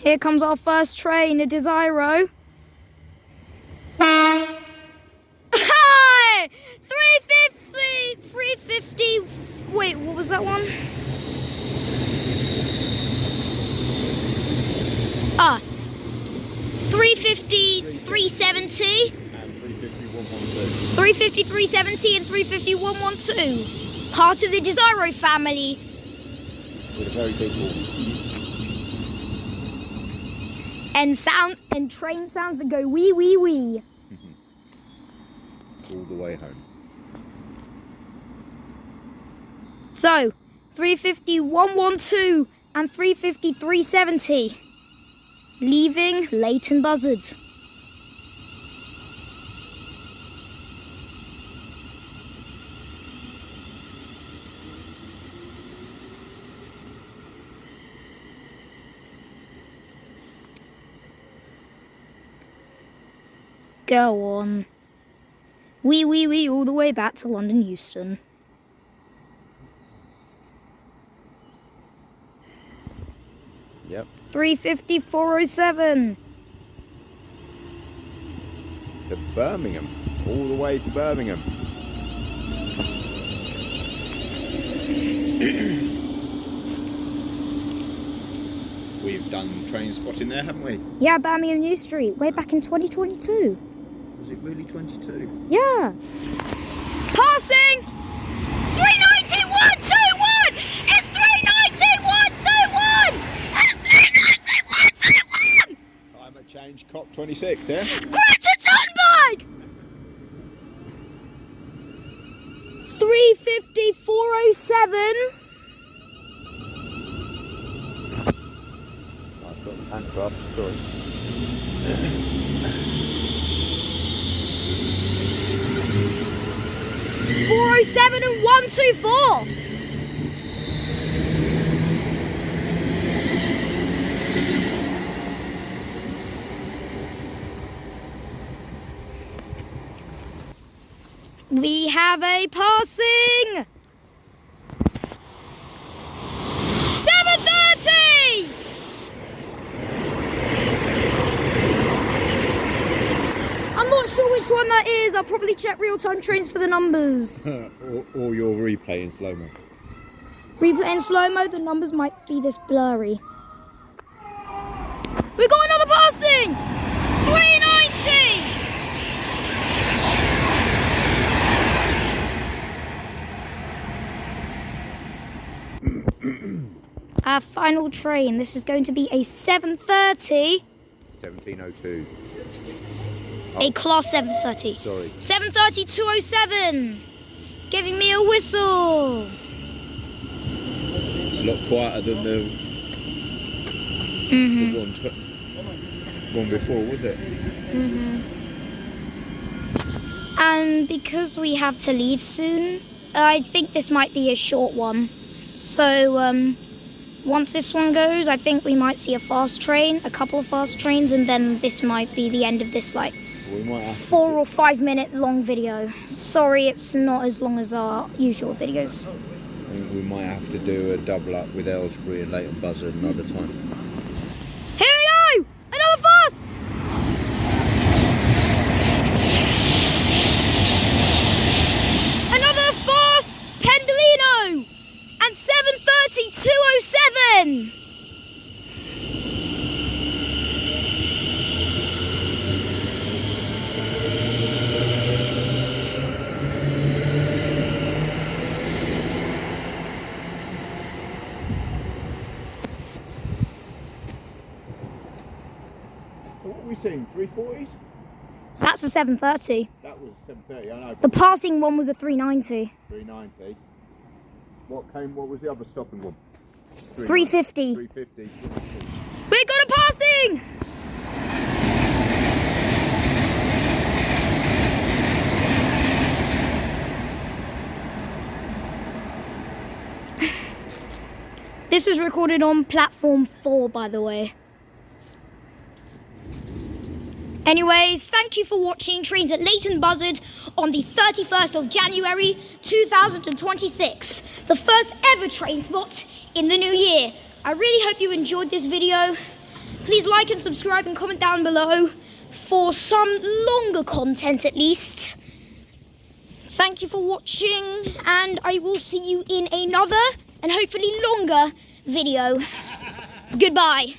Here comes our first train, a Desiro. Hi! 350. Wait, what was that one? 350, 370. And 350, 112. 350, 370 and 350, 112. Part of the Desiro family. With a very big wall. And train sounds that go wee wee wee. All the way home. So, 350, 112 and 350, 370. Leaving Leighton Buzzard. Go on. Wee wee wee all the way back to London Euston. Yep. 350, 407. To Birmingham. All the way to Birmingham. We've done train spotting there, haven't we? Yeah, Birmingham New Street, way back in 2022. Was it really 22? Yeah. Passing! 390, 121! It's 390, 121! It's 390, 121! Climate change COP26, yeah? Greta Thunberg! 350, 407. I've got the handcraft, sorry. 407 and 124. We have a passing. 7:30. I'm not sure which one that is. I'll probably check real-time trains for the numbers. or your replay in slow-mo. Replay in slow-mo, the numbers might be this blurry. We got another passing! 390! Our final train. This is going to be a 7:30. 1702. A class 7:30. Sorry. 7:30, 207. Giving me a whistle. It's a lot quieter than the one before, was it? And because we have to leave soon, I think this might be a short one. So once this one goes, I think we might see a fast train, a couple of fast trains, and then this might be the end of this like 4 or 5 minute long video. Sorry, it's not as long as our usual videos. I think we might have to do a double up with Aylesbury and Leighton Buzzard another time. Here we go! Another fast! Another fast Pendolino! And 7:30, 207! What were we seeing? 340s? That's a 7:30. That was 7:30, I know. The passing one was a 390. 390. What was the other stopping one? 350. 350. We got a passing! This was recorded on platform 4, by the way. Anyways, thank you for watching Trains at Leighton Buzzard on the 31st of January 2026. The first ever train spot in the new year. I really hope you enjoyed this video. Please like and subscribe and comment down below for some longer content at least. Thank you for watching, and I will see you in another and hopefully longer video. Goodbye.